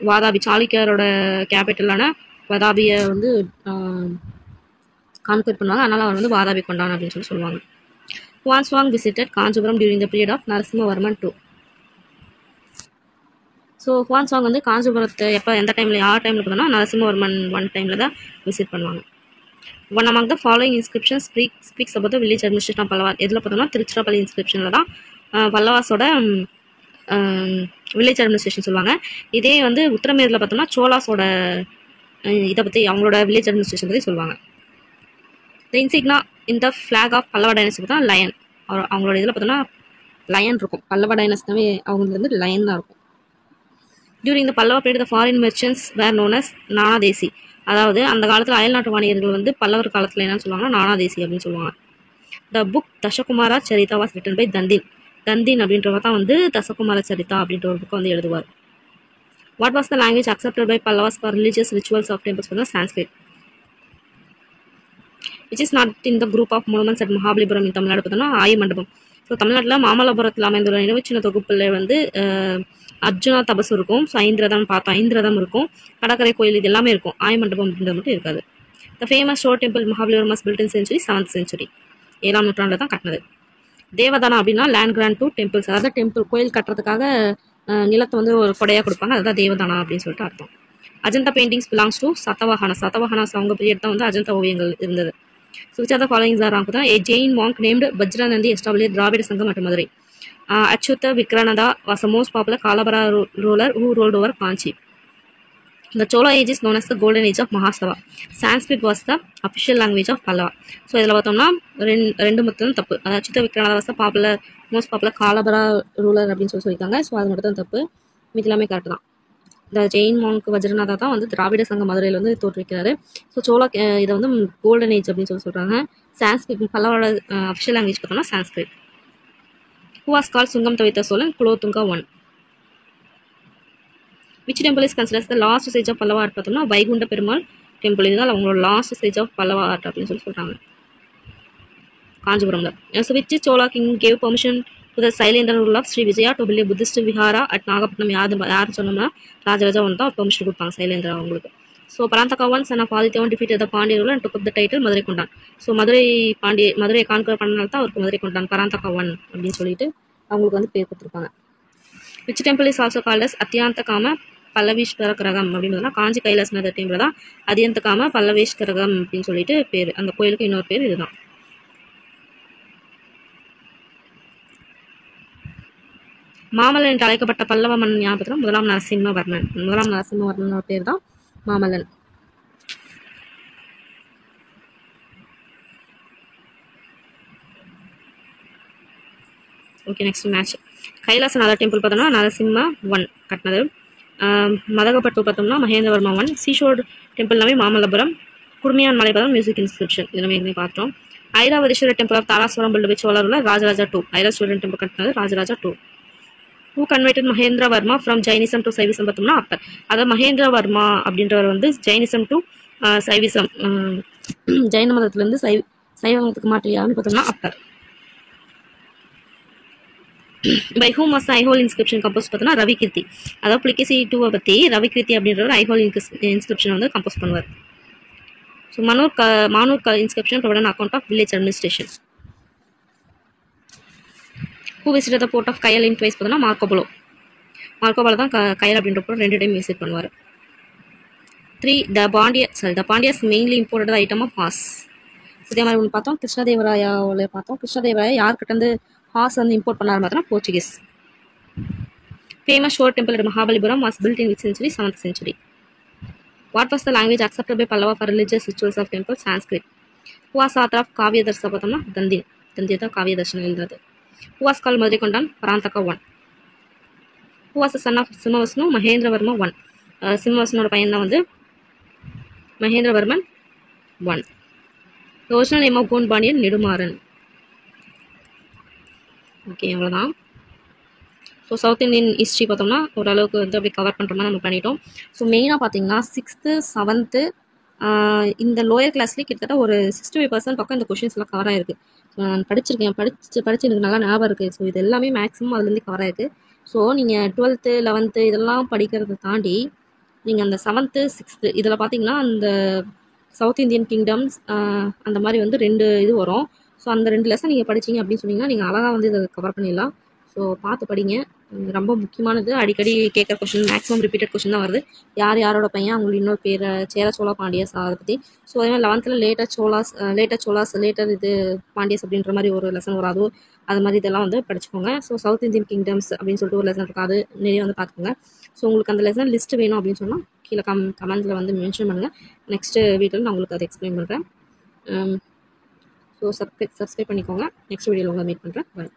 வாதாபி சாளுக்கியரோட கேபிட்டலான வாதாபியை வந்து கான்கர் பண்ணுவாங்க. அதனால் அவர் வந்து வாதாபி கொண்டான் அப்படின்னு சொல்லுவாங்க. Hiuen Tsang visited Kanchipuram during the period of Narasimhavarman 2. So Hiuen Tsang வந்து காஞ்சிபுரத்தை எந்த டைமில் யார் டைமில் பார்த்தோம்னா நரசிம்மவர்மன் 1 டைமில் தான் விசிட் பண்ணுவாங்க. One among the following inscriptions speaks about the village administration of பல்லவார். எதில் பார்த்தோம்னா திருச்சிராப்பள்ளி இன்ஸ்கிரிப்ஷனில் தான் பல்லவாஸோட வில்லேஜ் அட்மினிஸ்ட்ரேஷன் சொல்லுவாங்க. இதே வந்து உத்தரமேரில் பார்த்தோம்னா சோலாஸோட இதை பற்றி அவங்களோட வில்லேஜ் அட்மினிஸ்ட்ரேஷன் பற்றி சொல்லுவாங்க. த இன்சிக்னா இந்த ஃப்ளாக் ஆஃப் பல்லவா டைனஸ்டி பார்த்தா லயன். அவங்களோட இதில் பார்த்தோம்னா லயன் இருக்கும். பல்லவ டைனஸ்டினாவே அவங்களுக்கு வந்து லயன் தான் இருக்கும். During the Pallava period foreign merchants were known as Nanadesi. அதாவது அந்த காலத்தில் அயல்நாட்டு வாணிகர்கள் வந்து பல்லவர் காலத்தில் என்னன்னு சொல்லுவாங்கன்னா நானாதேசி அப்படின்னு சொல்லுவாங்க. The book Dashakumara Charita was written by Dandin. Dandin அப்படின்றவர் தான் வந்து தசகுமார சரிதா அப்படின்ற ஒரு புக்கை வந்து எழுதுவார். What was the language accepted by Pallavas for religious rituals of temples வந்து Sanskrit. Which is not in the group of monuments at Mahabalipuram in Tamil Nadu பார்த்தோம்னா ஆய மண்டபம். ஸோ தமிழ்நாட்டில் மாமல்லபுரத்தில் அமைந்துள்ள நினைவுச்சின்ன தொகுப்பில் வந்து அர்ஜுனா தபசு இருக்கும். ஸோ ஐந்திரதம் பார்த்தோம், ஐந்திரதம் இருக்கும், கடற்கரை கோயில் இது எல்லாமே இருக்கும். ஆய மண்டபம் அப்படின்றது மட்டும் இருக்காது. The famous shore temple Mahabalipuram was built in century 7th century, 7ஆம் நூற்றாண்டில் தான் கட்டினது. தேவதானா அப்படின்னா லேண்ட் கிராண்ட் டு டெம்பிள்ஸ், அதாவது டெம்பிள் கோயில் கட்டுறதுக்காக நிலத்தை வந்து ஒரு கொடையாக கொடுப்பாங்க, அதுதான் தேவதானா அப்படின்னு சொல்லிட்டு அர்த்தம். Ajanta paintings belongs to Satavahanas. Satavahanas அவங்க பீரியட் தான் வந்து அஜந்தா ஓவியங்கள் இருந்தது. So which are the followings are wrong. A Jain monk named Vajranandi establish Dravida Sangam at Madurai. Achyuta Vikranta was the most popular Kalabhra ruler who ruled over Kanchi. The Chola age is known as the golden age of Mahasava. Sanskrit was the official language of Pallava. So இதில் பார்த்தோம்னா ரெண்டு மட்டும் தப்பு. அதாவது Achyuta Vikranta was the popular most popular Kalabhra ruler அப்படின்னு சொல்லியிருக்காங்க. ஸோ அது மட்டும் தான் தப்பு, மீதி எல்லாமே கரெக்ட் தான். இந்த ஜெயின் மாங்க் வஜ்ரநாதா தான் வந்து திராவிட சங்க மதுரையில் வந்து தோற்றுவிக்கிறாரு. ஸோ சோலா இதை வந்து கோல்டன் ஏஜ் அப்படின்னு சொல்கிறாங்க. சான்ஸ்கிரிட் பல்லவோட அஃபிஷியல் லாங்குவேஜ் பார்த்தோம்னா Sanskrit. Who was called Sungam தவித்த Cholan Kulothunga 1. Which temple is considers the last stage of Pallava art பார்த்தோம்னா வைகுண்ட பெருமாள் டெம்பிள். இதுதான் அவங்களோட last stage of Pallava art அப்படின்னு சொல்கிறாங்க காஞ்சிபுரம்ல. So which Chola king gave permission to the Sailendra rule of Sri Vijaya to build Buddhist vihara at Nagapattinam. யார் சொன்னோம்னா ராஜராஜா வந்து தான் பெர்மிஷன் கொடுப்பாங்க சைலேந்திரா அவங்களுக்கு. So Parantaka one son of ஆதித்யவன் defeated the Pandya ruler and took up the title Madurai கொண்டான். ஸோ மதுரையை கான்கர் பண்ணனால தான் அவருக்கு மதுரை கொண்டான் பராந்தகாவன் அப்படின்னு சொல்லிட்டு அவங்களுக்கு வந்து பேர் கொடுத்துருப்பாங்க. Which temple is also called as Atyanta Kama Pallaveshwara கிரகம் அப்படின்னு காஞ்சி கைலாசநாதர் டெம்பிள் தான் அத்தியந்த காம பல்லவீஸ்வரகம் அப்படின்னு சொல்லிட்டு பேர். அந்த கோயிலுக்கு இன்னொரு பேர் இதுதான். மாமல்லன் என்று அழைக்கப்பட்ட பல்லவ மன்னன் ஞாபகத்தில் முதலாம் நரசிம்மவர்மன். முதலாம் நரசிம்மவர்மனோட பேர் தான் Mamallan. Okay, next match. Kailasanathar temple பார்த்தோம்னா நரசிம்ம 1 கட்டினது. மதகப்பட்டு பார்த்தோம்னா மகேந்திரவர்மா 1. சீஷோர் டெம்பிள்னாவே மாமல்லபுரம். குடுமியான் மலை பார்த்தோம் மியூசிக் இன்ஸ்கிரிப்ஷன் இதெல்லாமே எதுவுமே பார்த்தோம். Airavatheeswarar temple of Darasuram built by Cholar Rajaraja 2. Airavatheeswarar temple கட்டினது Rajaraja 2. Who converted Mahendravarma from Jainism to Shaivism பார்த்தோம்னா அப்பர். அதாவது மகேந்திரவர்மா அப்படின்றவர் வந்து ஜைனிசம் டு சைவிசம், ஜைன மதத்துலேருந்து சைவ மதத்துக்கு மாற்றியாருன்னு பார்த்தோம்னா Appar. By whom was Aihole inscription compose பார்த்தோம்னா ரவிகீர்த்தி. அதாவது புலிகேசி 2 பற்றி ரவிகீர்த்தி அப்படின்றவர் ஐஹோல் இன்ஸ்கிரிப்ஷன் வந்து கம்போஸ் பண்ணுவார். So Manur inscription provide account of village administration. Who visited the port of Kayal in twice பார்த்தோம்னா மார்க்கோபோலோ தான் கயல் அப்படின்ற போர்ட் 2 டைம் விசிட் பண்ணுவார். 3. The Pandyas mainly imported item of horse. இதே மாதிரி ஒன்று பார்த்தோம். கிருஷ்ணதேவராயாவில் பார்த்தோம். கிருஷ்ணதேவராயா யார்கிட்ட வந்து ஹார்ஸ் வந்து இம்போர்ட் பண்ணார் பார்த்தோம்னா Portuguese. Famous shore temple at Mahabalipuram was built in which century 7th century. What was the language accepted by Pallava for religious rituals of temple Sanskrit. Who was author of Kavyadarsha பார்த்தோம்னா தந்தி தான் காவியதர்ஷனம் எழுதுறது. Who was called மதுரை கொண்டான் பராந்தகா 1. Who was the son of சிம்மவஸ்னு Mahendravarma 1. சிம்மவஸ்னோட பையன் தான் வந்து Mahendravarman 1. The original name of Koon Pandiyan Nedumaran. Okay, அவ்வளோதான். ஸோ சவுத் இந்தியன் ஹிஸ்ட்ரி பார்த்தோம்னா ஓரளவுக்கு வந்து அப்படி கவர் பண்ணுற மாதிரி நம்ம பண்ணிட்டோம். ஸோ மெயினாக பார்த்தீங்கன்னா 6th 7th இந்த லோயர் கிளாஸ்லேயே கிட்டத்தட்ட ஒரு 65% பக்கம் இந்த கொஷின்ஸ்லாம் கவர் ஆகிருக்கு. நான் படிச்சிருக்கேன், படித்து எனக்கு நல்லா ஞாபகம் இருக்குது. ஸோ இது எல்லாமே மேக்ஸிமம் அதுலேருந்து கவர் ஆகிருக்கு. ஸோ நீங்கள் 12th 11th இதெல்லாம் படிக்கிறத தாண்டி நீங்கள் அந்த 7th 6th இதில் பார்த்தீங்கன்னா அந்த சவுத் இந்தியன் கிங்டம்ஸ் அந்த மாதிரி வந்து 2 இது வரும். ஸோ அந்த 2 லெசன் நீங்கள் படிச்சிங்க அப்படின்னு சொன்னீங்கன்னா நீங்கள் அழகாக வந்து இதை கவர் பண்ணிடலாம். ஸோ பார்த்து படிங்க, ரொம்ப முக்கியமானது. அடிக்கடி கேட்குற கொஷின், மேக்ஸிமம் ரிப்பீட்டட் கொஷின் தான் வருது. யாரோட பையன் அவங்களுக்கு இன்னொரு பேர் சேர சோழா பாண்டியஸ் அதை பற்றி. ஸோ அதே மாதிரி 11th லேட்டர் இது பாண்டியஸ் அப்படின்ற மாதிரி ஒரு லெசன் வராது. அது மாதிரி இதெல்லாம் வந்து படிச்சுக்கோங்க. ஸோ சவுத் இந்தியன் கிங்டம்ஸ் அப்படின்னு சொல்லிட்டு ஒரு லெசன் இருக்குது, அது நிறைய வந்து பார்த்துக்கோங்க. ஸோ உங்களுக்கு அந்த லெசன் லிஸ்ட் வேணும் அப்படின்னு சொன்னால் கீழே கமெண்ட்டில் வந்து மென்ஷன் பண்ணுங்கள். நெக்ஸ்ட்டு வீடியோவில் நான் உங்களுக்கு அதை எக்ஸ்பிளைன் பண்ணுறேன். ஸோ சப்ஸ்கிரைப் பண்ணிக்கோங்க. நெக்ஸ்ட் வீடியோவில் உங்களை மீட் பண்ணுறேன். பாய்.